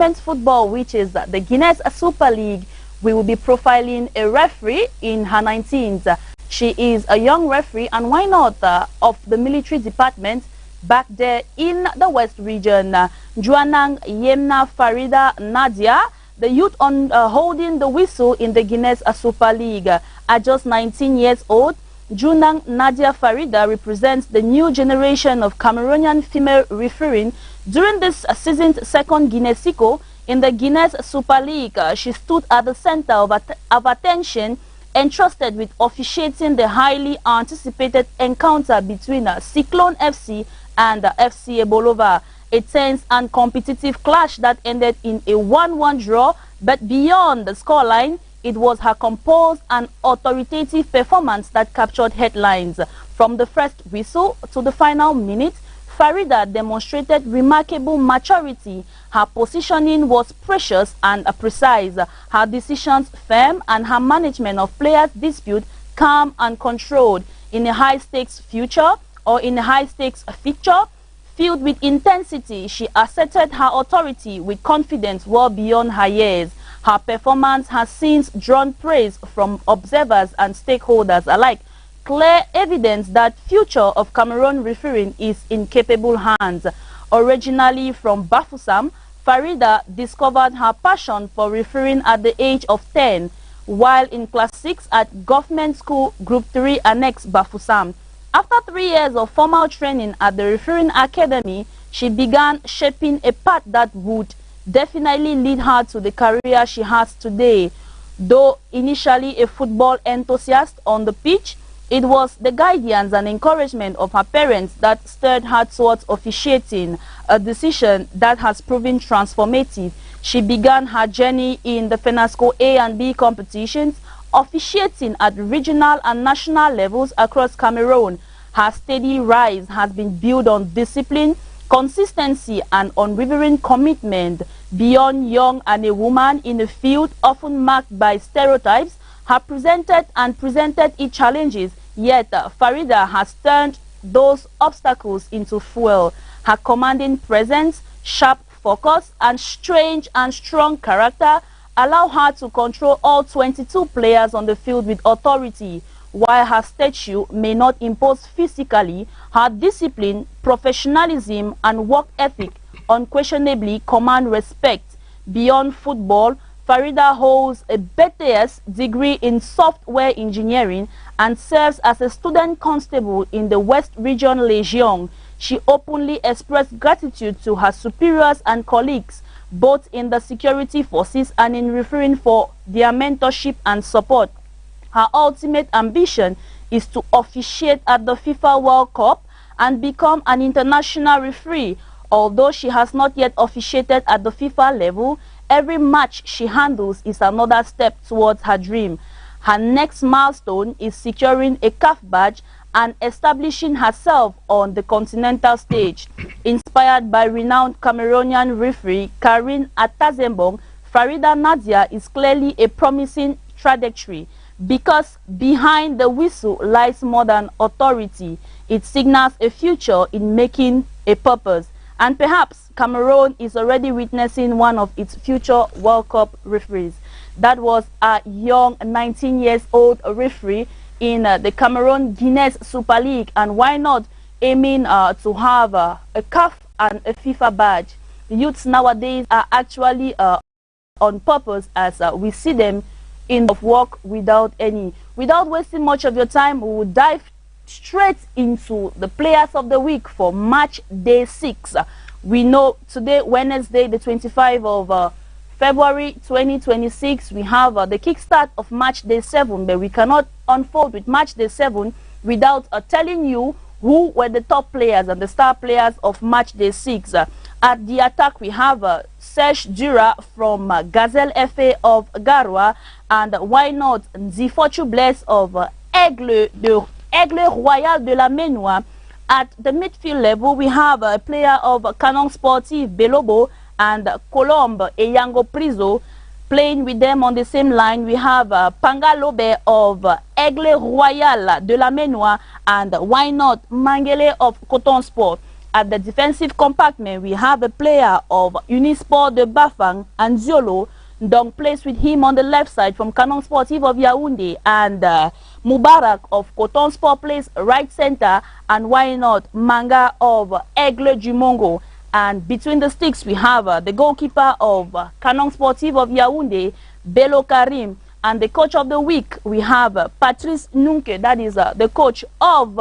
Women's football, which is the Guinness Super League, we will be profiling a referee in her 19th. She is a young referee, and why not, of the military department back there in the West region. Juanang Yemna Farida Nadia, the youth on holding the whistle in the Guinness Super League. At just 19 years old, Junang Nadia Farida represents the new generation of Cameroonian female refereeing. During this season's second Guinnessico in the Guinness Super League, she stood at the center of attention, entrusted with officiating the highly anticipated encounter between Cyclone FC and FC Ebolova, a tense and competitive clash that ended in a 1-1 draw. But beyond the scoreline, it was her composed and authoritative performance that captured headlines. From the first whistle to the final minute, Farida demonstrated remarkable maturity. Her positioning was precious and precise, her decisions firm, and her management of players' dispute calm and controlled. In a high-stakes future or in a high-stakes fixture filled with intensity, she asserted her authority with confidence well beyond her years. Her performance has since drawn praise from observers and stakeholders alike, clear evidence that future of Cameroon refereeing is in capable hands. Originally from Bafoussam, Farida discovered her passion for refereeing at the age of 10, while in Class 6 at Government School Group 3 Annex Bafoussam. After 3 years of formal training at the Refereeing Academy, she began shaping a path that would definitely lead her to the career she has today. Though initially a football enthusiast on the pitch, it was the guidance and encouragement of her parents that stirred her towards officiating, a decision that has proven transformative. She began her journey in the FENASCO A and B competitions, officiating at regional and national levels across Cameroon. Her steady rise has been built on discipline, consistency, and unwavering commitment. Beyond young and a woman in a field often marked by stereotypes, have presented its challenges, yet Farida has turned those obstacles into fuel. Her commanding presence, sharp focus, and strange and strong character allow her to control all 22 players on the field with authority. While her stature may not impose physically, her discipline, professionalism, and work ethic unquestionably command respect. Beyond football, Farida holds a BTS degree in software engineering and serves as a student constable in the West Region Legion. She openly expressed gratitude to her superiors and colleagues, both in the security forces and in refereeing, for their mentorship and support. Her ultimate ambition is to officiate at the FIFA World Cup and become an international referee. Although she has not yet officiated at the FIFA level, every match she handles is another step towards her dream. Her next milestone is securing a CAF badge and establishing herself on the continental stage. Inspired by renowned Cameroonian referee Karine Atazembong, Farida Nadia is clearly a promising trajectory. Because behind the whistle lies more than authority, it signals a future in making a purpose. And perhaps Cameroon is already witnessing one of its future World Cup referees. That was a young 19-year-old referee in the Cameroon Guinness Super League. And why not aiming to have a CAF and a FIFA badge? The youths nowadays are actually on purpose, as we see them in of work without any. Without wasting much of your time, we will dive straight into the players of the week for match day 6. We know today, Wednesday, the 25th of February 2026, we have the kickstart of match day 7, but we cannot unfold with match day 7 without telling you who were the top players and the star players of match day 6. At the attack, we have Serge Dura from Gazelle FA of Garoua, and why not Nzifochu Bless of Aigle Royal de la Ménois. At the midfield level, we have a player of Canon Sportif Belobo and Colombe Eyango Priso. Playing with them on the same line, we have Pangalobe of Aigle Royal de la Ménois, and why not Mangele of Coton Sport. At the defensive compartment, we have a player of Unisport de Bafang and Ziolo. Dong plays with him on the left side from Canon Sportif of Yaoundé, and Mubarak of Coton Sport plays right center, and why not Manga of Aigle du Mongo. And between the sticks, we have the goalkeeper of Canon Sportif of Yaoundé, Bello Karim, and the coach of the week, we have Patrice Nunke, that is the coach of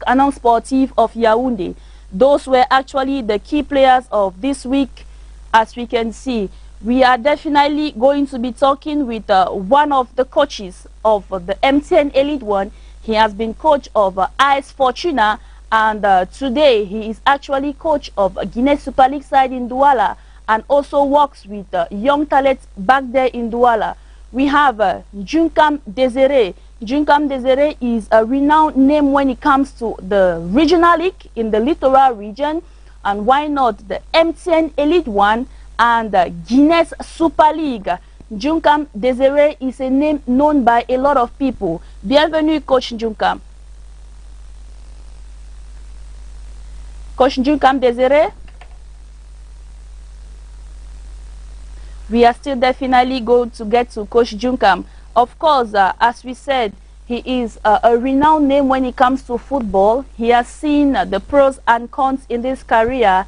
Canon Sportif of Yaoundé. Those were actually the key players of this week. As we can see, we are definitely going to be talking with one of the coaches of the MTN Elite One. He has been coach of AS Fortuna, and today he is actually coach of Guinea Super League side in Douala, and also works with young talents back there in Douala. We have Junkam Desiré. Junkam Desiré is a renowned name when it comes to the regional league in the littoral region, and why not the MTN Elite One and Guinness Super League. Junkam Desiré is a name known by a lot of people. Bienvenue, Coach Junkam. Coach Junkam Desiré. We are still definitely going to get to Coach Junkam. Of course, as we said, he is a renowned name when it comes to football. He has seen the pros and cons in this career,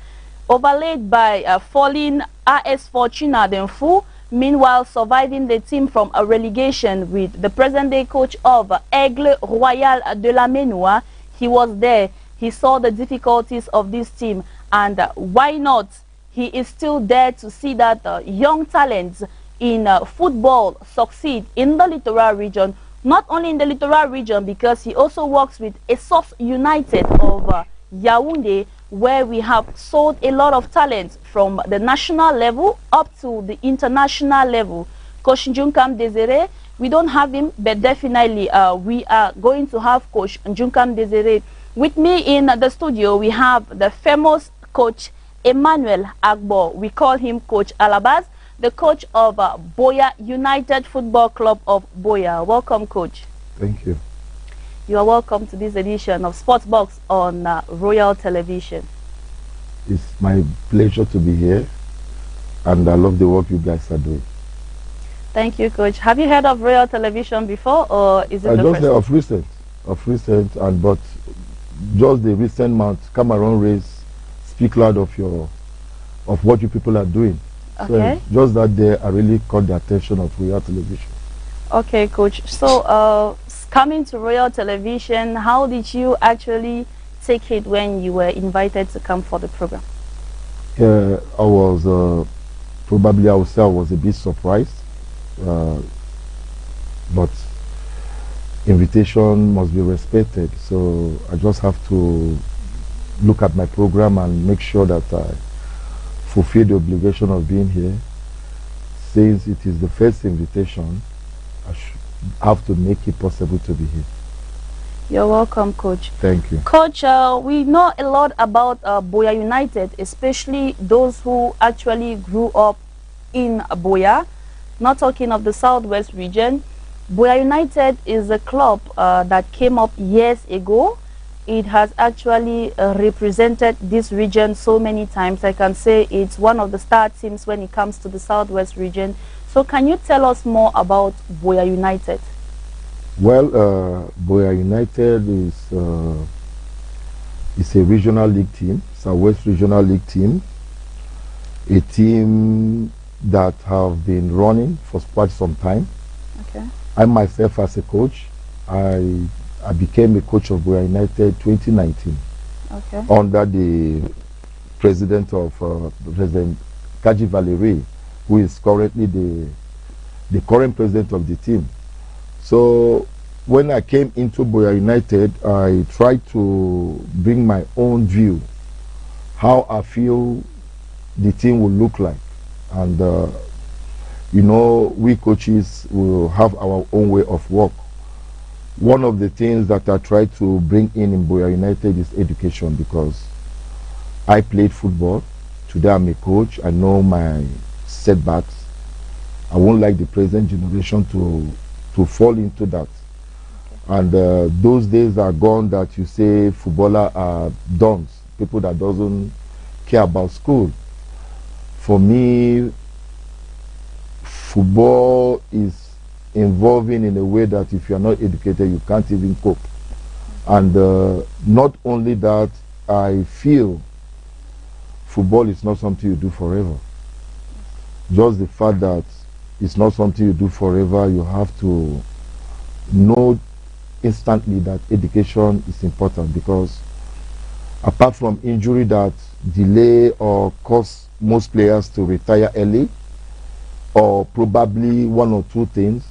overlaid by falling AS Fortuna Denfu, meanwhile surviving the team from a relegation with the present-day coach of Aigle Royal de la Menua. He was there. He saw the difficulties of this team, and why not? He is still there to see that young talents in football succeed in the littoral region. Not only in the littoral region, because he also works with Esos United of Yaoundé, where we have sold a lot of talent from the national level up to the international level. Coach Junkam Desiré, we don't have him, but definitely we are going to have Coach Junkam Desiré. With me in the studio, we have the famous coach Emmanuel Agbo. We call him Coach Alabaz, the coach of Boya United Football Club of Boya. Welcome, Coach. Thank you. You are welcome to this edition of Sports Box on Royal Television. It's my pleasure to be here, and I love the work you guys are doing. Thank you, Coach. Have you heard of Royal Television before, or is it the just first? Of recent, and but just the recent month, Cameroon race speak loud of what you people are doing. Okay. So just that day, I really caught the attention of Royal Television. Okay, Coach. So, coming to Royal Television, how did you actually take it when you were invited to come for the program? Yeah, I was probably, I would say I was a bit surprised, but invitation must be respected. So I just have to look at my program and make sure that I fulfill the obligation of being here. Since it is the first invitation, I should have to make it possible to be here. You're welcome, Coach. Thank you. Coach, we know a lot about Boya United, especially those who actually grew up in Boya. Not talking of the Southwest region. Boya United is a club that came up years ago. It has actually represented this region so many times. I can say it's one of the star teams when it comes to the Southwest region. So can you tell us more about Boya United? Well, Boya United is a regional league team, Southwest Regional League team, a team that have been running for quite some time. Okay. I myself, as a coach, I became a coach of Boya United 2019. Okay. Under the president of President Kaji Valerie, who is currently the current president of the team. So when I came into Boya United, I tried to bring my own view, how I feel the team will look like. And you know, we coaches will have our own way of work. One of the things that I try to bring in Boya United is education, because I played football. Today I'm a coach. I know my setbacks. I won't like the present generation to fall into that. And those days are gone that you say footballers are dons. people that doesn't care about school. For me, football is involving in a way that if you are not educated, you can't even cope. And not only that, I feel football is not something you do forever. Just the fact that it's not something you do forever, you have to know instantly that education is important, because apart from injury that delay or cause most players to retire early, or probably one or two things,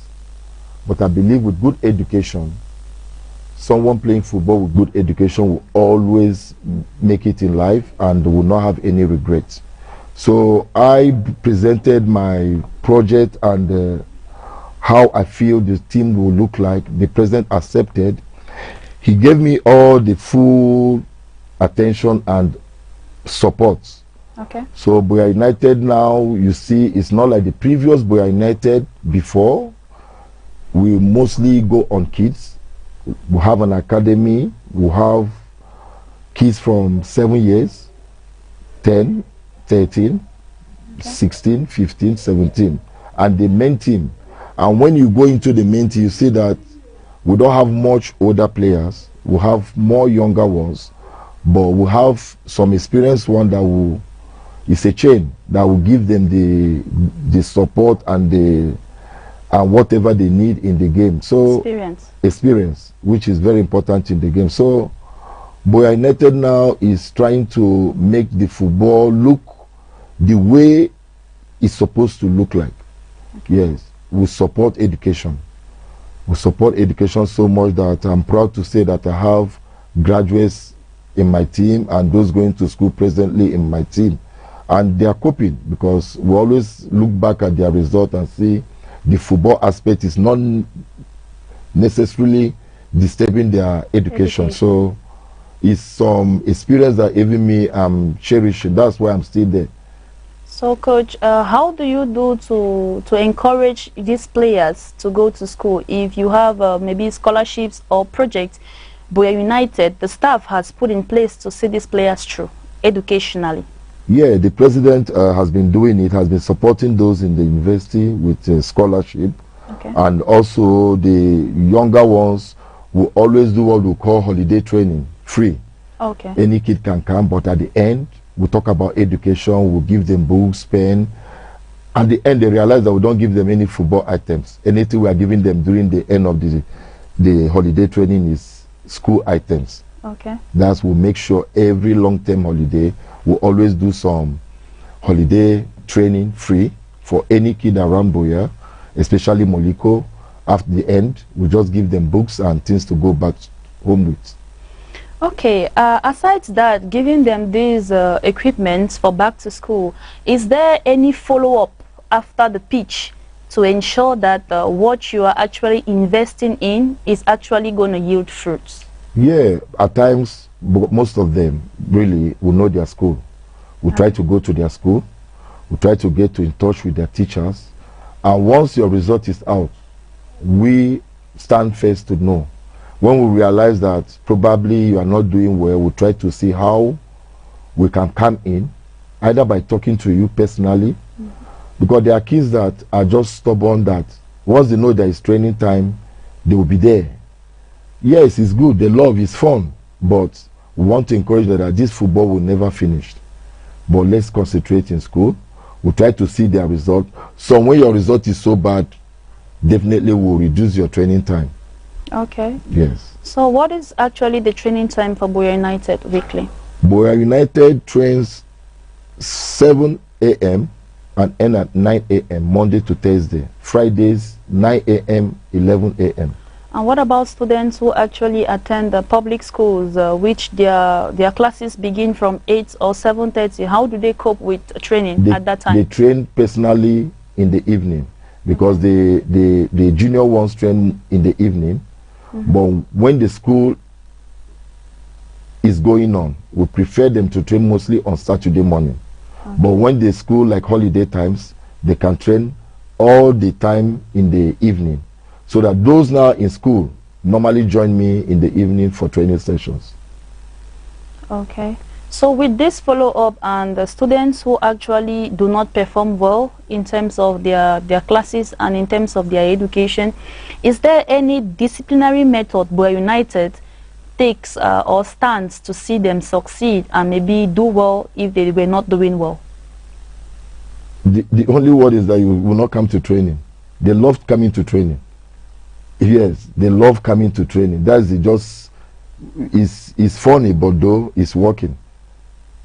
but I believe with good education, someone playing football with good education will always make it in life and will not have any regrets. So I presented my project and how I feel the team will look like. The president accepted. He gave me all the full attention and support. Okay. So Boya United now, you see, it's not like the previous Boya United before. We mostly go on kids. We have an academy. We have kids from 7 years, 10, 13, okay, 16, 15, 17, and the main team. And when you go into the main team, you see that we don't have much older players. We have more younger ones, but we have some experienced one that will, it's a chain that will give them the support and whatever they need in the game. So experience, which is very important in the game. So Boya United now is trying to make the football look the way it's supposed to look like. Okay. Yes, we support education. We support education so much that I'm proud to say that I have graduates in my team and those going to school presently in my team. And they are coping, because we always look back at their result and see the football aspect is not necessarily disturbing their education. So it's some experience that even me I'm cherishing. That's why I'm still there. So coach, how do you do to encourage these players to go to school? If you have maybe scholarships or projects Boya United, the staff has put in place to see these players through educationally? Yeah, the president has been doing it, has been supporting those in the university with scholarship. Okay. And also the younger ones will always do what we call holiday training, free. Okay. Any kid can come, but at the end, we talk about education, we'll give them books, pen. At the end, they realize that we don't give them any football items. Anything we are giving them during the end of the holiday training is school items. Okay. That's will make sure every long-term holiday we'll always do some holiday training free for any kid around Boya, especially Moliko. After the end, we just give them books and things to go back home with. Okay, aside that, giving them these equipment for back to school, is there any follow-up after the pitch to ensure that what you are actually investing in is actually going to yield fruits? Yeah, at times, most of them really will know their school. We try to go to their school. We try to get in touch with their teachers. And once your result is out, we stand first to know. When we realize that probably you are not doing well, we try to see how we can come in, either by talking to you personally, because there are kids that are just stubborn that once they know there is training time, they will be there. Yes, it's good, the love is fun, but we want to encourage that this football will never finish. But let's concentrate in school. We try to see their result. So when your result is so bad, definitely will reduce your training time. Okay. Yes. So what is actually the training time for Boya United weekly? Boya United trains 7 a.m. and end at 9 a.m. Monday to Thursday. Fridays 9 a.m. 11 a.m. And what about students who actually attend the public schools, which their classes begin from 8 or 7:30? How do they cope with training at that time? They train personally in the evening, because the junior ones train in the evening. But when the school is going on, we prefer them to train mostly on Saturday morning. But when the school, like holiday times, they can train all the time in the evening. So that those now in school normally join me in the evening for training sessions. Okay. So with this follow-up and the students who actually do not perform well in terms of their classes and in terms of their education, is there any disciplinary method where United takes or stands to see them succeed and maybe do well if they were not doing well? The only word is that you will not come to training. They love coming to training. Yes, they love coming to training. That's it. Just it's funny, but though it's working.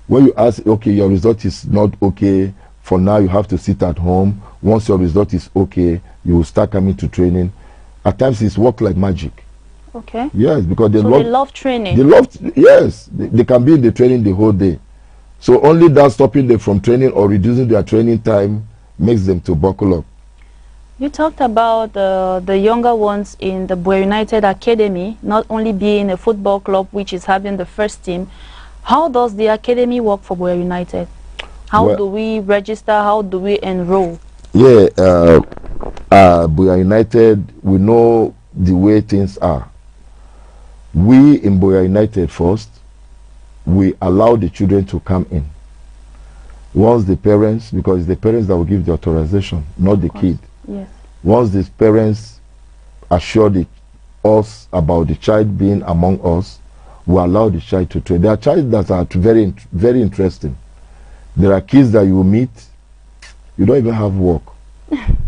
When you ask, okay, your result is not okay, for now you have to sit at home. Once your result is okay, you will start coming to training. At times it's work like magic. Okay. Yes, because they love training. They love, yes, they can be in the training the whole day. So only that stopping them from training or reducing their training time makes them to buckle up. You talked about the younger ones in the Boy United Academy, not only being a football club which is having the first team. How does the academy work for Boy United? How do we register? How do we enroll? Yeah, Boya United, we know the way things are. We in Boya United first, we allow the children to come in. Once the parents, because it's the parents that will give the authorization, not the kid. Yes. Once the parents assure us about the child being among us, we allow the child to train. There are children that are very, very interesting. There are kids that you meet, you don't even have work.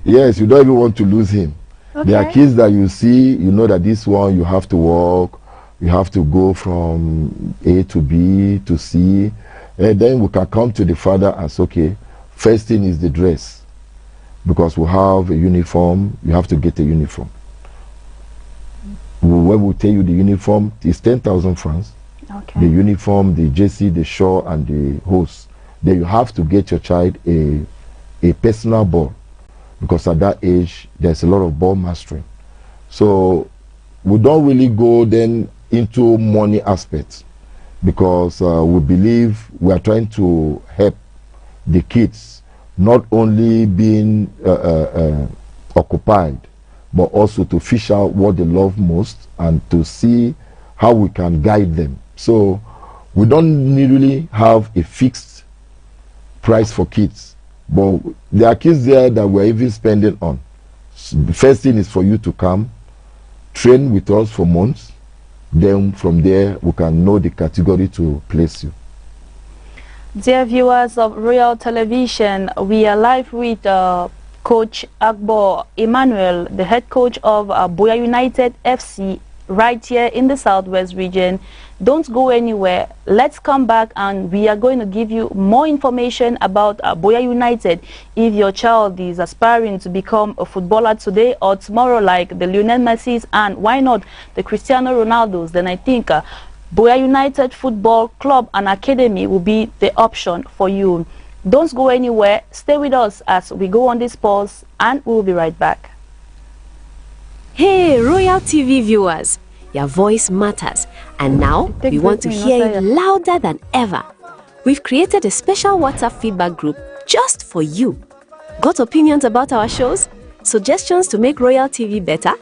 Yes, you don't even want to lose him. Okay. There are kids that you see, you know that this one you have to work, you have to go from A to B to C, and then we can come to the father as, okay, first thing is the dress, because we have a uniform, you have to get a uniform. When we tell you the uniform, it's 10,000 francs. Okay. The uniform, the jersey, the shawl, and the hose. Then you have to get your child a personal ball, because at that age, there's a lot of ball mastering. So we don't really go then into money aspects, because we believe we are trying to help the kids, not only being occupied, but also to fish out what they love most and to see how we can guide them. So we don't really have a fixed price for kids, but there are kids there that we're even spending on. So the first thing is for you to come, train with us for months, then from there we can know the category to place you. Dear viewers of Royal Television, we are live with Coach Agbo Emmanuel, the head coach of Boya United FC, right here in the Southwest region. Don't go anywhere. Let's come back and we are going to give you more information about Boya United. If your child is aspiring to become a footballer today or tomorrow, like the Lionel Messi's and why not the Cristiano Ronaldo's, then I think Boya United Football Club and Academy will be the option for you. Don't go anywhere. Stay with us as we go on this pause and we'll be right back. Hey, Royal TV viewers, your voice matters, and now we want to hear it louder than ever. We've created a special WhatsApp feedback group just for you. Got opinions about our shows? Suggestions to make Royal TV better?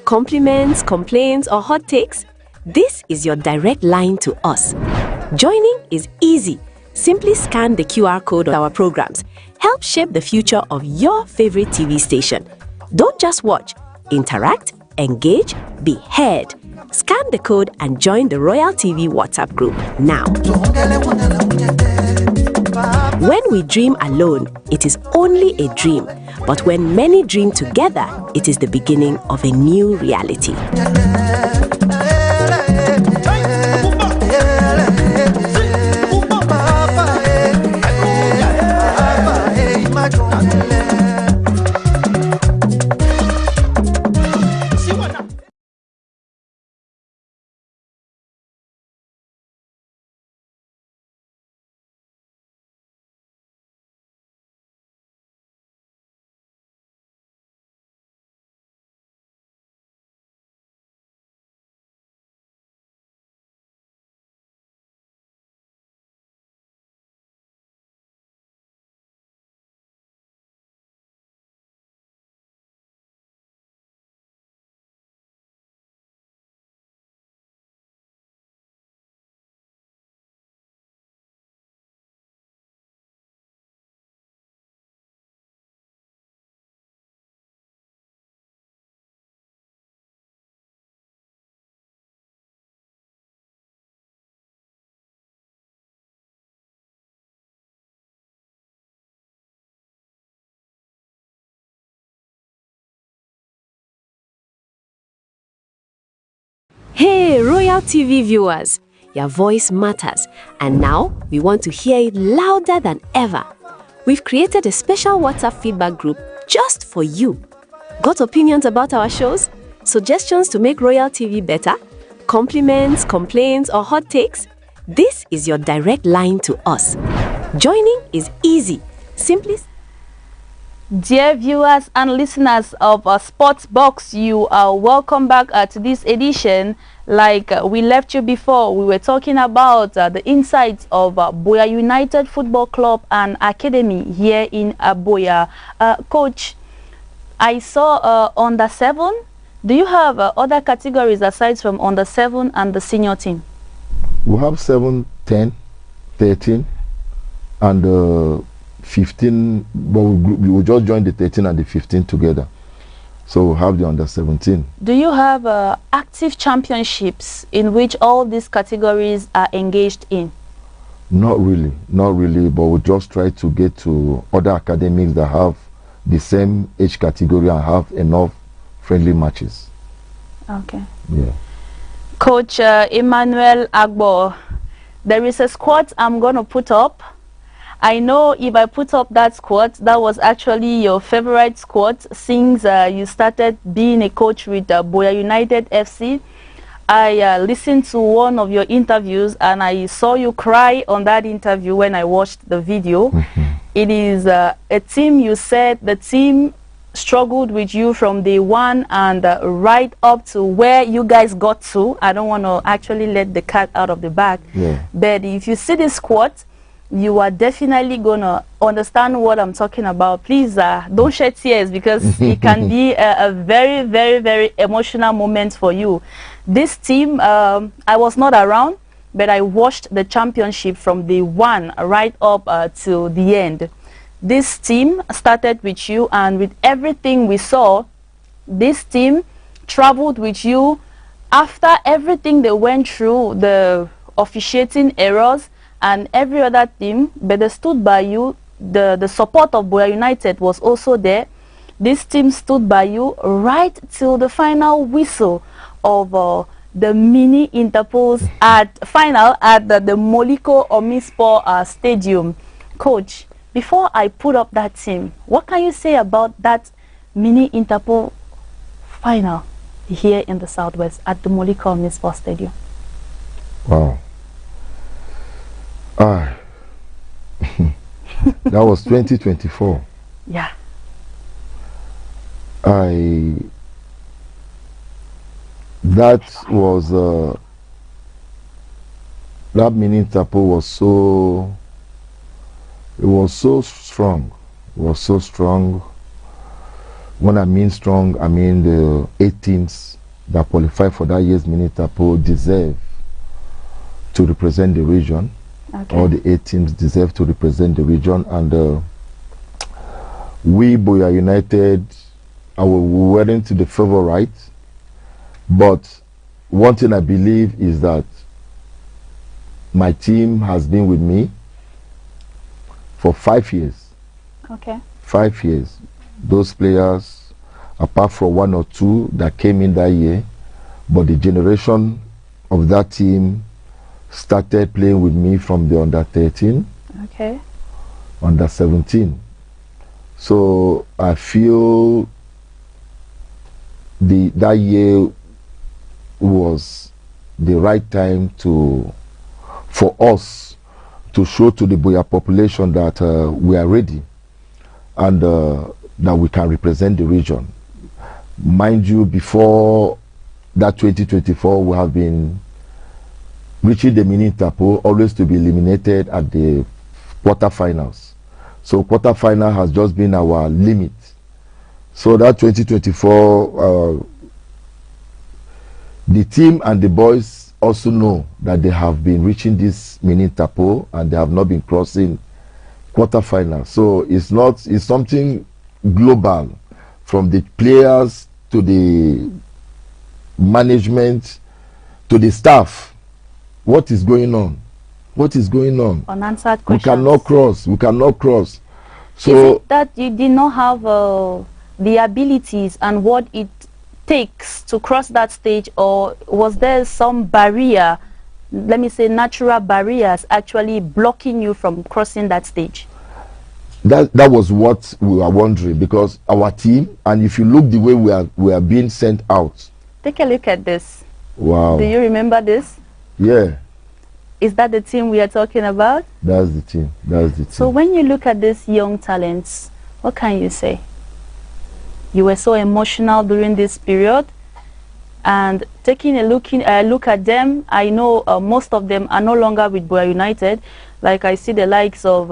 Compliments, complaints, or hot takes? This is your direct line to us. Joining is easy. Simply scan the QR code of our programs. Help shape the future of your favorite TV station. Don't just watch. Interact, engage, be heard. Scan the code and join the Royal TV WhatsApp group now. When we dream alone, it is only a dream. But when many dream together, it is the beginning of a new reality. Hey, Royal TV viewers, your voice matters, and now we want to hear it louder than ever. We've created a special WhatsApp feedback group just for you. Got opinions about our shows? Suggestions to make Royal TV better? Compliments, complaints, or hot takes? This is your direct line to us. Joining is easy. Simply. Dear viewers and listeners of Sports Box, you are welcome back to this edition. Like we left you before, we were talking about the insights of Boya United Football Club and Academy here in Boya. Coach, I saw under 7. Do you have other categories aside from under 7 and the senior team? We have 7, 10, 13, and 15, but we will just join the 13 and the 15 together. So we'll have the under 17. Do you have active championships in which all these categories are engaged in? Not really, but we'll just try to get to other academics that have the same age category and have enough friendly matches. Okay. Yeah. Coach Emmanuel Agbo, there is a squad I'm going to put up. I know if I put up that squad, that was actually your favorite squad since you started being a coach with Boya United FC. I listened to one of your interviews and I saw you cry on that interview when I watched the video. It is a team, you said the team struggled with you from day one and right up to where you guys got to. I don't want to actually let the cat out of the bag. Yeah. But if you see this squad, you are definitely gonna understand what I'm talking about. Please don't shed tears because it can be a very, very, very emotional moment for you. This team, I was not around, but I watched the championship from day one right up to the end. This team started with you, and with everything we saw, this team traveled with you after everything they went through, the officiating errors and every other team, but they stood by you. The support of Boya United was also there. This team stood by you right till the final whistle of the mini Interpols at final at the Moliko Omispor Stadium. Coach, before I put up that team, what can you say about that mini Interpol final here in the Southwest at the Moliko Omispor Stadium? Wow. That was 2024. Yeah. That was that mini Interpol was so, it was so strong. It was so strong. When I mean strong, I mean the 8 teams that qualified for that year's mini Interpol deserve to represent the region. Okay. All the 8 teams deserve to represent the region, and we Boya United, we weren't the favorite, but one thing I believe is that my team has been with me for 5 years. Okay. 5 years. Those players, apart from 1 or 2 that came in that year, but the generation of that team started playing with me from the under 13, okay, under 17. So I feel that year was the right time for us to show to the Boya population that we are ready and that we can represent the region. Mind you, before that 2024, we have been reaching the mini Interpol, always to be eliminated at the quarterfinals. So quarterfinal has just been our limit. So that 2024, the team and the boys also know that they have been reaching this mini Interpol and they have not been crossing quarterfinal. So it's something global, from the players to the management to the staff. What is going on? What is going on? Unanswered questions. We cannot cross. We cannot cross. So is it that you did not have the abilities and what it takes to cross that stage, or was there some barrier, let me say natural barriers, actually blocking you from crossing that stage? That was what we were wondering, because our team, and if you look the way we are being sent out. Take a look at this. Wow. Do you remember this? Yeah. Is that the team we are talking about? That's the team. That's the team. So when you look at these young talents, what can you say? You were so emotional during this period, and taking a look at them, I know most of them are no longer with Boya United. Like I see the likes of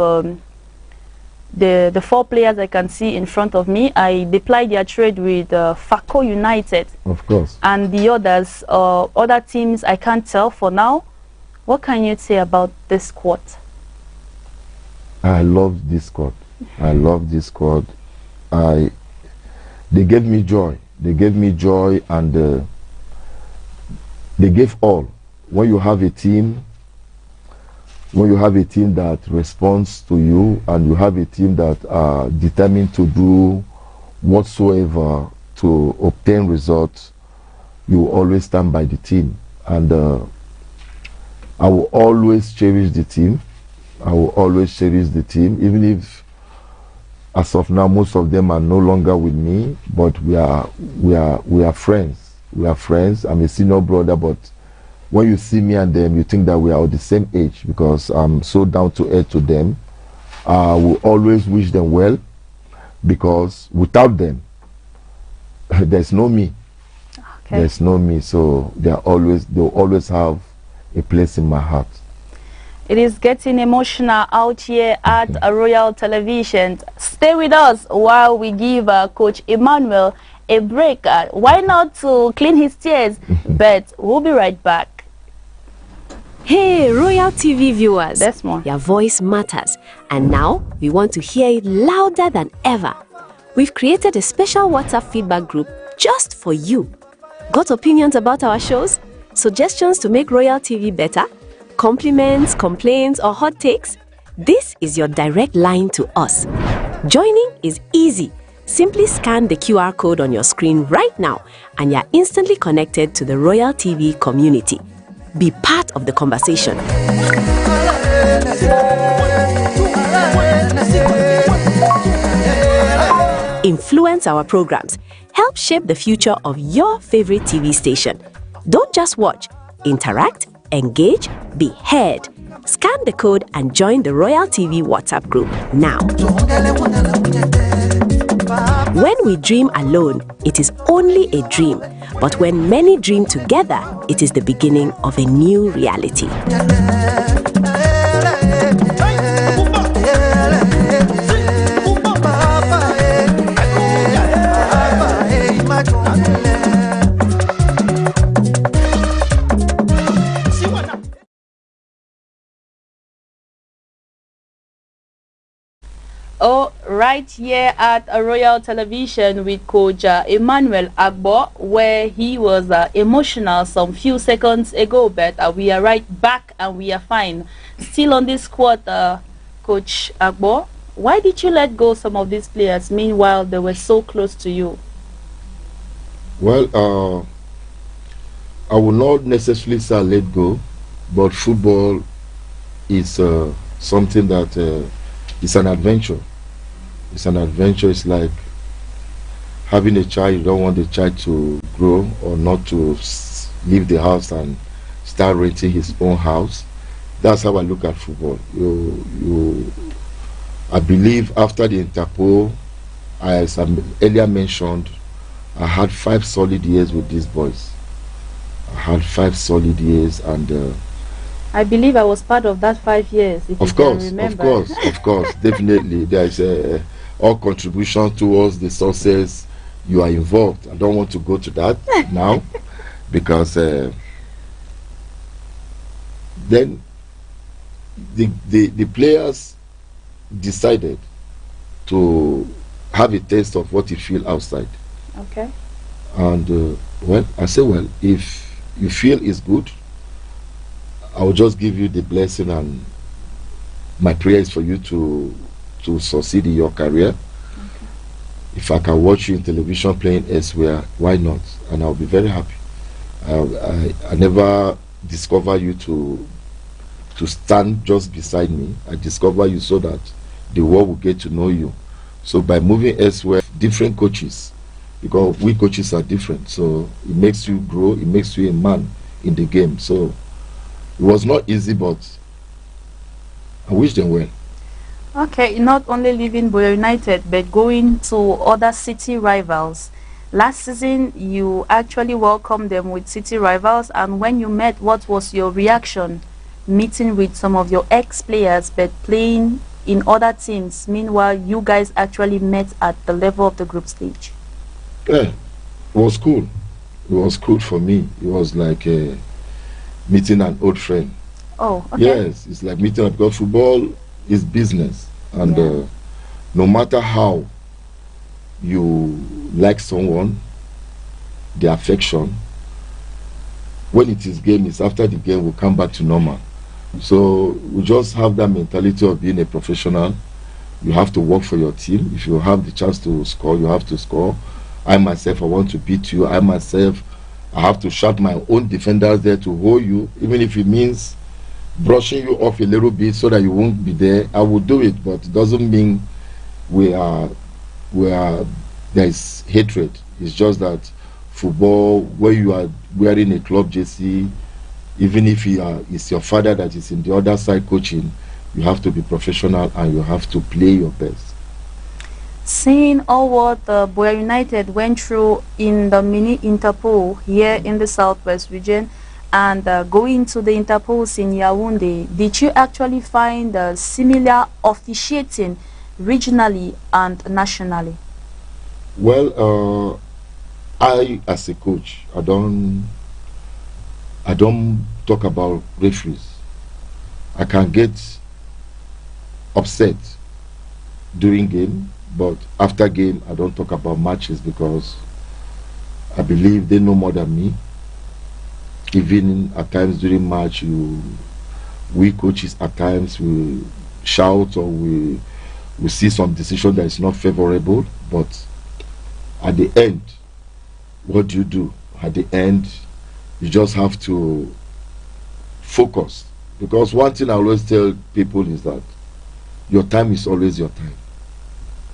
the 4 players I can see in front of me. They plied their trade with Fako United. Of course. And the others, other teams, I can't tell for now. What can you say about this squad? I love this squad. I love this squad. They gave me joy. They gave me joy, and they gave all. When you have a team, that responds to you, and you have a team that are determined to do whatsoever to obtain results, you always stand by the team. And I will always cherish the team. I will always cherish the team, even if as of now most of them are no longer with me, but we are friends. We are friends. I'm a senior brother, but when you see me and them, you think that we are of the same age, because I'm so down to earth to them. I will always wish them well, because without them, there's no me. Okay. There's no me. So they'll always have a place in my heart. It is getting emotional out here at Royal Television. Stay with us while we give Coach Emmanuel a break. Why not to clean his tears? But we'll be right back. Hey, Royal TV viewers. Desmond. Your voice matters. And now we want to hear it louder than ever. We've created a special WhatsApp feedback group just for you. Got opinions about our shows? Suggestions to make Royal TV better? Compliments, complaints, or hot takes? This is your direct line to us. Joining is easy. Simply scan the QR code on your screen right now, and you're instantly connected to the Royal TV community. Be part of the conversation. Influence our programs. Help shape the future of your favorite TV station. Don't just watch. Interact, engage, be heard. Scan the code and join the Royal TV WhatsApp group now. When we dream alone, it is only a dream. But when many dream together, it is the beginning of a new reality. Oh, right here at a Royal Television with Coach Emmanuel Agbo, where he was emotional some few seconds ago, but we are right back and we are fine. Still on this squad, Coach Agbo, why did you let go some of these players, meanwhile they were so close to you? Well, I will not necessarily say let go, but football is something that it's an adventure. It's an adventure. It's like having a child. You don't want the child to grow or not to leave the house and start renting his own house. That's how I look at football. I believe after the Interpol, as I earlier mentioned, I had 5 solid years with these boys. I had 5 solid years, and I believe I was part of that 5 years. If of course, definitely. There is all contribution towards the success. You are involved. I don't want to go to that now, because then the players decided to have a taste of what you feel outside. Okay. And well, I say, well, if you feel it's good, I will just give you the blessing, and my prayer is for you to succeed in your career. Okay. If if I can watch you in television playing elsewhere, why not? And I'll be very happy. I never discover you to stand just beside me. I discover you so that the world will get to know you. So by moving elsewhere, different coaches, because we coaches are different, so it makes you grow, it makes you a man in the game. So it was not easy, but I wish them well. Okay, not only leaving Boya United, but going to other city rivals. Last season, you actually welcomed them with city rivals, and when you met, what was your reaction? Meeting with some of your ex-players, but playing in other teams. Meanwhile, you guys actually met at the level of the group stage. Yeah, it was cool. It was cool for me. It was like meeting an old friend. Oh, okay. Yes, it's like meeting, because football is business, and no matter how you like someone, the affection, when it is game, it's after the game will come back to normal. So we just have that mentality of being a professional. You have to work for your team. If you have the chance to score, you have to score. I myself, I want to beat you. I myself, I have to shout my own defenders there to hold you, even if it means brushing you off a little bit so that you won't be there. I will do it, but it doesn't mean there is hatred. It's just that football, where you are wearing a club jersey, even if it's your father that is in the other side coaching, you have to be professional and you have to play your best. Seeing all what Boya United went through in the mini Interpol here in the Southwest region, and going to the Interpols in Yaoundé, did you actually find similar officiating regionally and nationally? Well, I as a coach, I don't talk about referees. I can get upset during game, but after game I don't talk about matches, because I believe they know more than me. Even at times during match, we coaches at times we shout, or we see some decision that is not favorable, but at the end, what do you do? At the end, you just have to focus, because one thing I always tell people is that your time is always your time.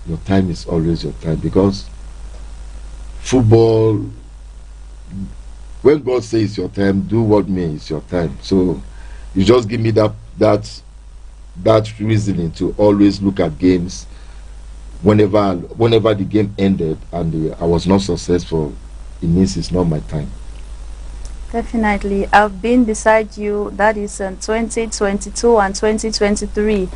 Your time is always your time, because football, when God says it's your time, do what may, it's your time. So you just give me that reasoning to always look at games. Whenever the game ended and I was not successful, it means it's not my time. Definitely. I've been beside you, that is in 2022 and 2023.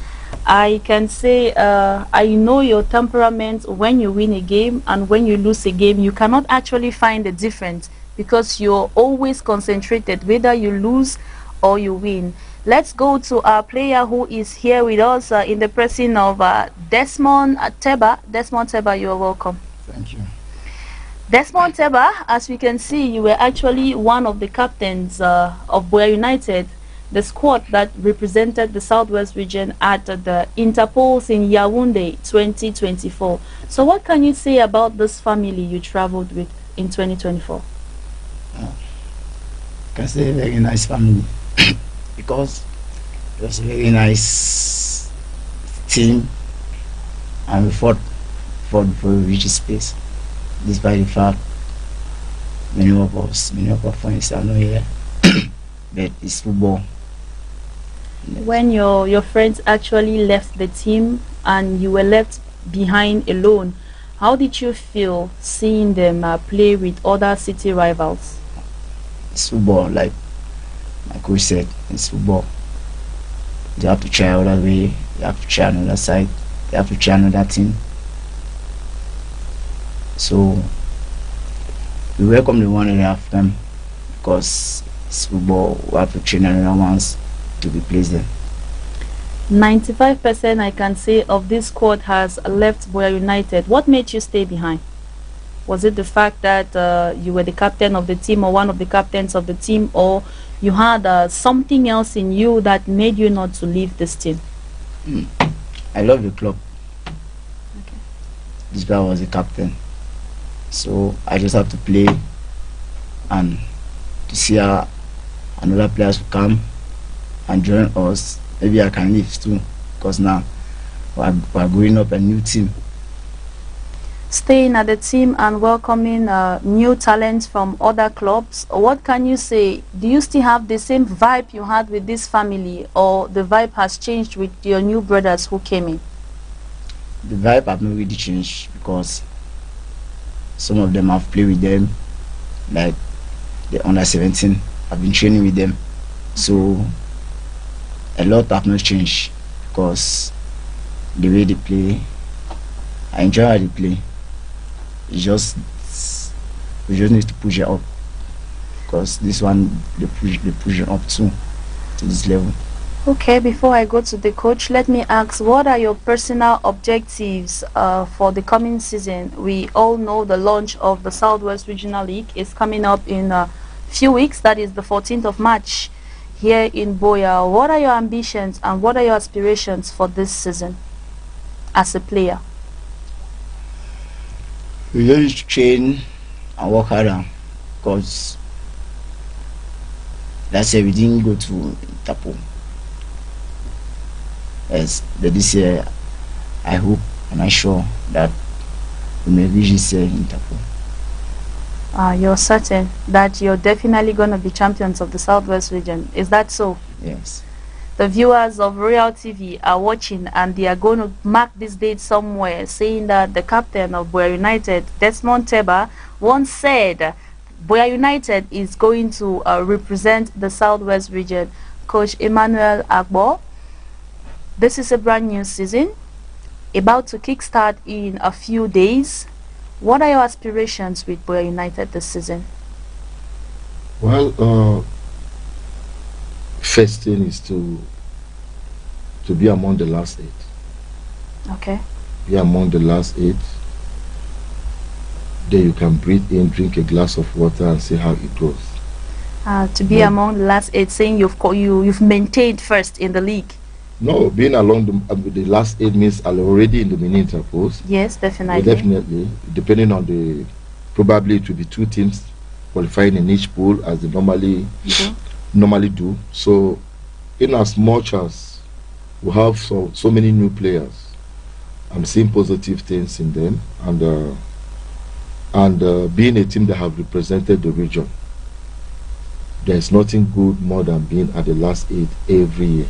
I can say I know your temperament. When you win a game and when you lose a game, you cannot actually find a difference, because you're always concentrated, whether you lose or you win. Let's go to our player who is here with us in the person of Desmond Teba. Desmond Teba, you are welcome. Thank you. Desmond Teba, as we can see, you were actually one of the captains of Boya United, the squad that represented the Southwest region at the Interpols in Yaoundé 2024. So what can you say about this family you traveled with in 2024? I can say a very nice family because it was a very nice team, and we fought before we reached this place, despite the fact many of our friends are not here. But it's football. When your friends actually left the team and you were left behind alone, how did you feel seeing them play with other city rivals? It's football, like my coach said, it's football. You have to try other way, you have to try another side, you have to try another team. So we welcome the one and a half time, because it's football. We have to train another ones to be placed there. 95% I can say of this squad has left Boya United. What made you stay behind? Was it the fact that you were the captain of the team, or one of the captains of the team, or you had something else in you that made you not to leave this team? I love the club. Okay. this guy was the captain. So I just have to play and to see how another players will come and join us. Maybe I can leave too, because now we're growing up a new team. Staying at the team and welcoming new talents from other clubs, what can you say? Do you still have the same vibe you had with this family, or the vibe has changed with your new brothers who came in? The vibe have not really changed, because some of them have played with them, like the under 17. I've been training with them, so a lot have not changed, because the way they play, I enjoy how they play. We just need to push it up, because this one they push it up too, to this level. Okay, before I go to the coach, let me ask, what are your personal objectives for the coming season? We all know the launch of the Southwest Regional League is coming up in a few weeks. That is the 14th of March here in Boya. What are your ambitions and what are your aspirations for this season as a player? We just train and work harder, because last year we didn't go to Tapo. Yes, but this year I hope and I'm sure that we may reach this year in Tapo. You're certain that you're definitely going to be champions of the Southwest region. Is that so? Yes. The viewers of Royal TV are watching and they are going to mark this date somewhere, saying that the captain of Boya United, Desmond Teba, once said Boya United is going to represent the Southwest region. Coach Emmanuel Agbo, this is a brand new season, about to kickstart in a few days. What are your aspirations with Boya United this season? Well, first thing is to be among the last 8. Okay. Be among the last 8. Then you can breathe in, drink a glass of water, and see how it goes. To be among the last 8, saying you've maintained first in the league. No, being along the last 8 means already in the mini interpost. Yes, definitely. Definitely, depending on the, probably it will be 2 teams qualifying in each pool as they normally do. So, in as much as we have so many new players, I'm seeing positive things in them, and being a team that have represented the region, there's nothing good more than being at the last 8 every year.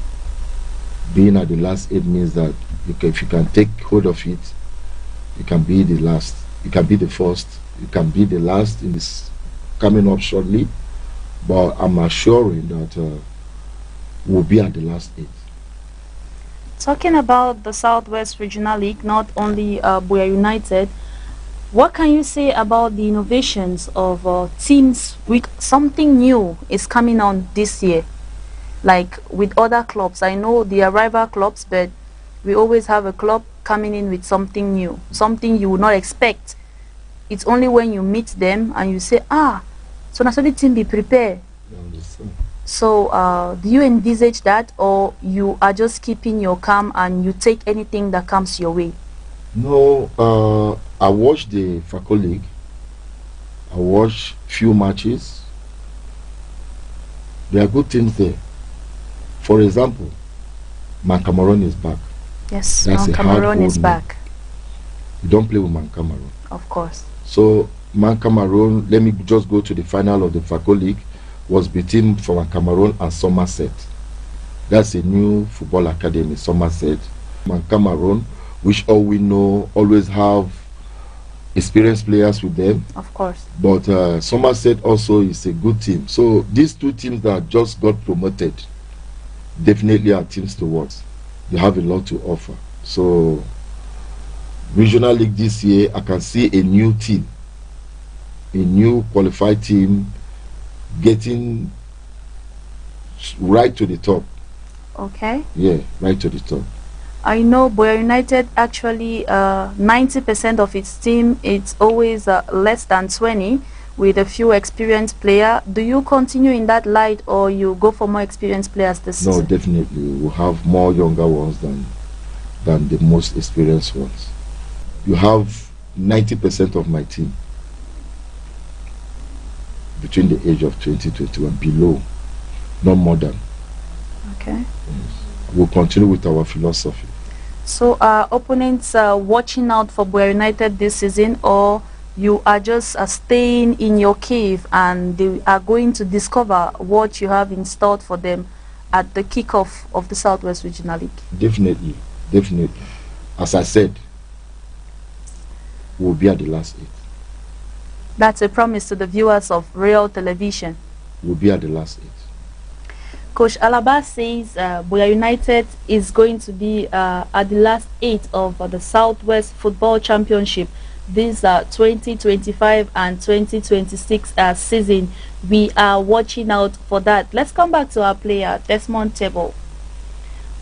Being at the last 8 means that if you can take hold of it, you can be the last, you can be the first, you can be the last in this coming up shortly. But I'm assuring that we'll be at the last 8. Talking about the Southwest Regional League, not only Boya United, what can you say about the innovations of teams? Something new is coming on this year, like with other clubs. I know they are rival clubs, but we always have a club coming in with something new, something you would not expect. It's only when you meet them and you say, so now the team be prepared. So do you envisage that, or you are just keeping your calm and you take anything that comes your way? No, I watched the Faco League. I watched few matches. There are good teams there. For example, Man Cameroon is back. Yes, Man Cameroon is back. You don't play with Man Cameroon. Of course. So Man Cameroon, let me just go to the final of the Faco League, was between Man Cameroon and Somerset. That's a new football academy, Somerset. Man Cameroon, which all we know, always have experienced players with them. Of course. But Somerset also is a good team. So these 2 teams that just got promoted definitely are teams to watch. They have a lot to offer. So Regional League this year, I can see a new team, a new qualified team getting right to the top. Okay. Yeah, right to the top. I know Boya United actually 90% of its team, it's always less than 20 with a few experienced players. Do you continue in that light, or you go for more experienced players this season? No, definitely. We'll have more younger ones than the most experienced ones. You have 90% of my team between the age of 20 to 21, below, not more than. Okay. Yes. We'll continue with our philosophy. So opponents are watching out for Boya United this season, or you are just staying in your cave and they are going to discover what you have in store for them at the kickoff of the Southwest Regional League? Definitely, definitely. As I said, we'll be at the last 8. That's a promise to the viewers of Royal Television. We'll be at the last 8. Coach Alaba says Boya United is going to be at the last 8 of the Southwest Football Championship. This 2025 and 2026 season. We are watching out for that. Let's come back to our player, Desmond Table.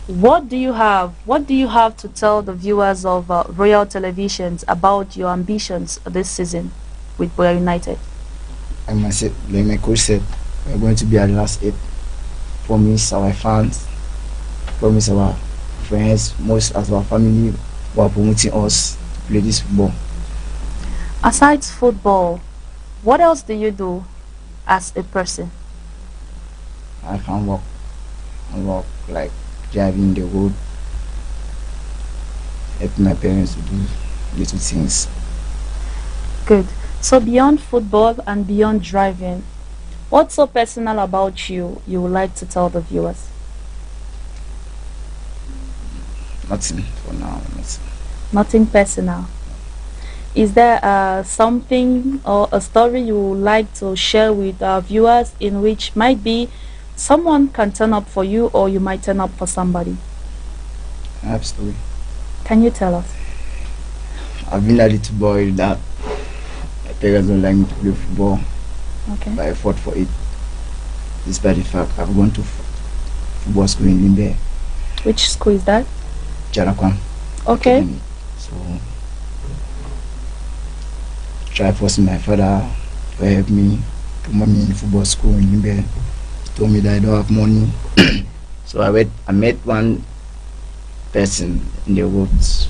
What do you have? What do you have to tell the viewers of Royal Televisions about your ambitions this season with Boya United? I must say, like my coach said, we're going to be at the last 8. Promise our fans, promise our friends, most of our family who are promoting us to play this football. Aside football, what else do you do as a person? I can walk like driving the road, help my parents to do little things. Good. So beyond football and beyond driving, what's so personal about you would like to tell the viewers? Nothing for now. Nothing. Nothing personal. Is there something or a story you would like to share with our viewers in which might be someone can turn up for you or you might turn up for somebody? I have a story. Can you tell us? I've been a little boy that my parents don't like me to play football. Okay. But I fought for it. Despite the fact I've gone to football school in Limbe. Which school is that? Jalakwan. Okay. Academy. So try forcing my father to help me to money in football school in Limbe. He told me that I don't have money. So I met one person in the woods.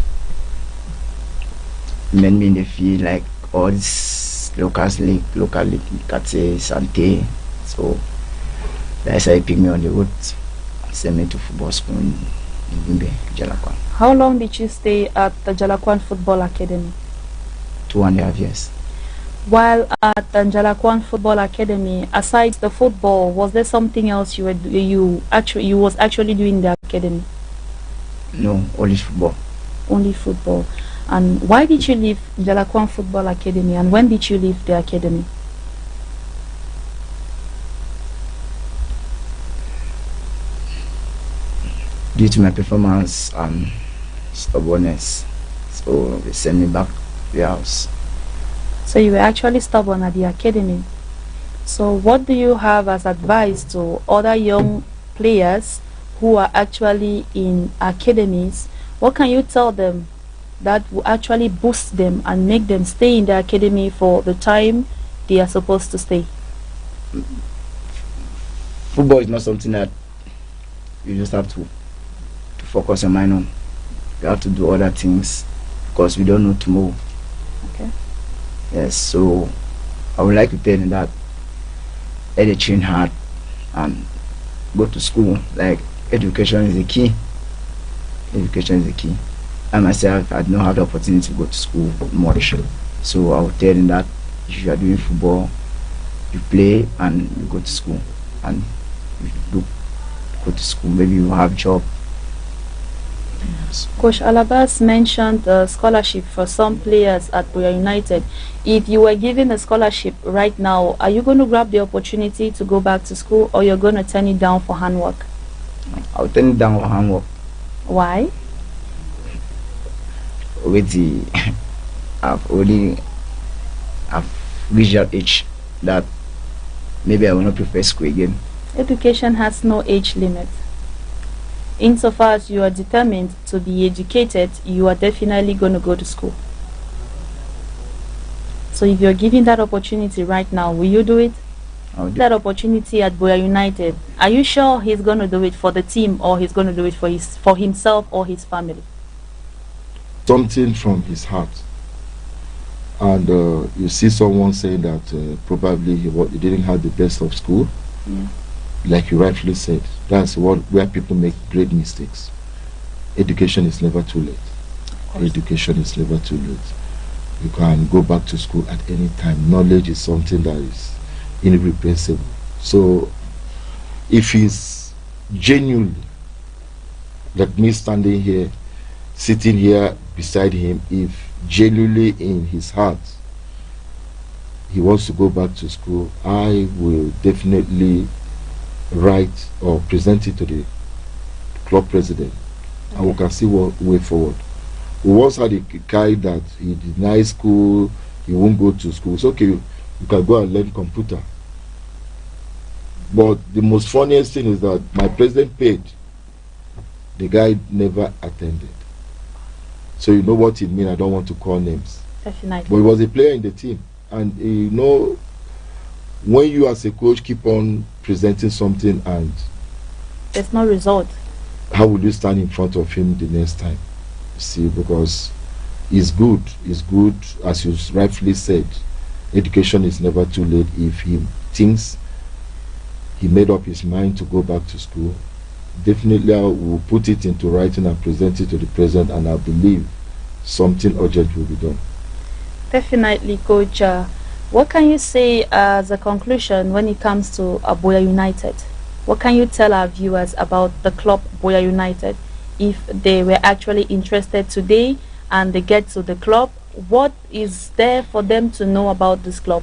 He met me in the field, like all this local league, Kate, Sante. So that's how he picked me on the road and sent me to football school in Limbe, Jalakwan. How long did you stay at the Jalakwan Football Academy? 2.5 years. While at the Jalakwan Football Academy, aside the football, was there something else you was actually doing in the academy? No, only football. Only football. And why did you leave Jalakwan Football Academy, and when did you leave the academy? Due to my performance and stubbornness, so they sent me back to the house. So you were actually stubborn at the academy. So what do you have as advice to other young players who are actually in academies? What can you tell them that will actually boost them and make them stay in the academy for the time they are supposed to stay? Football is not something that you just have to focus your mind on. You have to do other things because we don't know tomorrow. Okay. Yes, so I would like to tell them that let them train hard and go to school. Like education is the key. Education is the key. I myself, I don't have the opportunity to go to school much. So I would tell them that if you are doing football, you play and you go to school. And if you go to school, maybe you have a job. Coach Alabas mentioned a scholarship for some players at Boya United. If you were given a scholarship right now, are you going to grab the opportunity to go back to school, or you're going to turn it down for handwork? I'll turn it down for handwork. Why? With the I've reached that age that maybe I will not prefer school again. Education has no age limit. Insofar as you are determined to be educated, you are definitely going to go to school. So if you're given that opportunity right now, will you do it? That opportunity at Boya United, are you sure he's going to do it for the team, or he's going to do it for himself or his family? Something from his heart. and you see someone saying that probably he didn't have the best of school, like you rightfully said, that's where people make great mistakes. Education is never too late. Education is never too late. You can go back to school at any time. Knowledge is something that is irreplaceable. So if he's genuinely, like me standing here, sitting here beside him, if genuinely in his heart he wants to go back to school, I will definitely write or present it to the club president, and we can see what way forward. We once had a guy that he denied school, he won't go to school. It's okay, you can go and learn computer. But the most funniest thing is that my president paid, the guy never attended. So you know what it means. I don't want to call names. Definitely. But he was a player in the team. And you know, when you as a coach keep on presenting something and there's no result, how will you stand in front of him the next time? See, because it's good, as you rightfully said, education is never too late. If he thinks he made up his mind to go back to school, definitely I will put it into writing and present it to the president, and I believe something urgent will be done. Definitely, Coach. What can you say as a conclusion when it comes to Buea United? What can you tell our viewers about the club Buea United? If they were actually interested today and they get to the club, what is there for them to know about this club?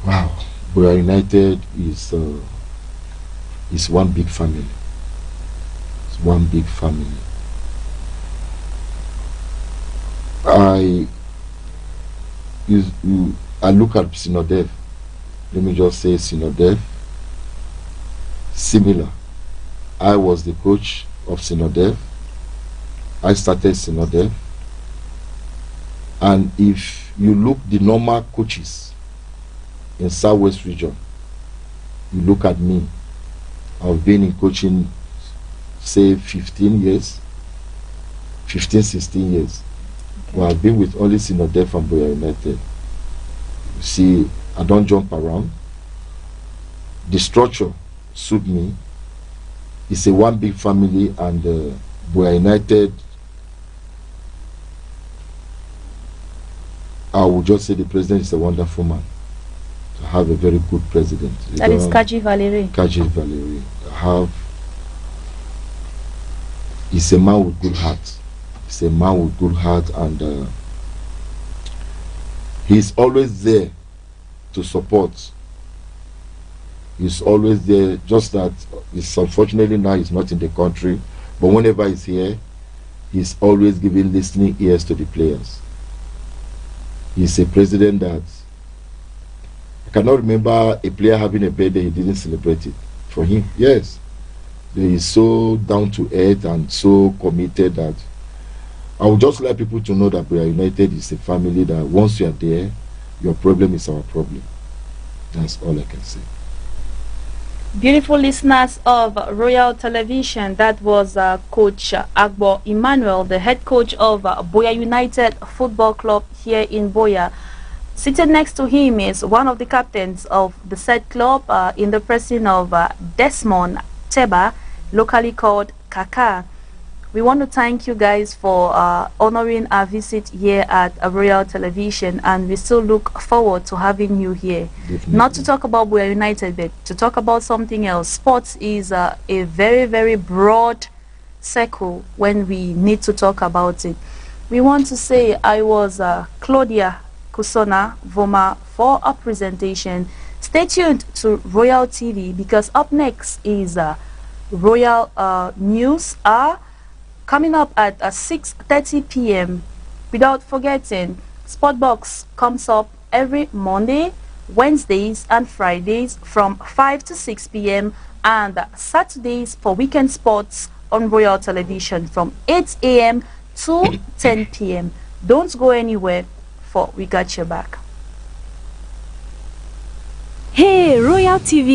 Wow, Buea United is one big family. It's one big family. I look at Sinodev. Let me just say Sinodev. Similar. I was the coach of Sinodev. I started Sinodev. And if you look the normal coaches in Southwest region, you look at me. I've been in coaching, say 15 years, 16 years. Okay. Well, I've been with only Sinodev and Buea United. You see, I don't jump around. The structure suit me. It's a one big family, and Buea United, I would just say the president is a wonderful man. To have a very good president. That is Kaji Valerie. Kaji Valerie. He's a man with good heart. He's a man with good heart, and he's always there to support. He's always there, just that it's unfortunately now he's not in the country, but whenever he's here, he's always giving listening ears to the players. He's a president that I cannot remember a player having a birthday he didn't celebrate it. For him, yes. He is so down to earth and so committed that I would just like people to know that Buea United is a family that once you are there, your problem is our problem. That's all I can say. Beautiful listeners of Royal Television, that was Coach Agbo Emmanuel, the head coach of Buea United Football Club here in Buea. Sitting next to him is one of the captains of the said club in the person of Desmond Teba, locally called Kaka. We want to thank you guys for honoring our visit here at Royal Television, and we still look forward to having you here. Definitely. Not to talk about Buea United, but to talk about something else. Sports is a very, very broad circle when we need to talk about it. We want to say I was Claudia Kusona Voma for our presentation. Stay tuned to Royal TV, because up next is Royal News coming up at 6:30 p.m. Without forgetting, Sportbox comes up every Monday, Wednesdays and Fridays from 5 to 6 p.m. and Saturdays for weekend sports on Royal Television from 8 a.m. to 10 p.m. Don't go anywhere, for we got your back. Hey, Royal TV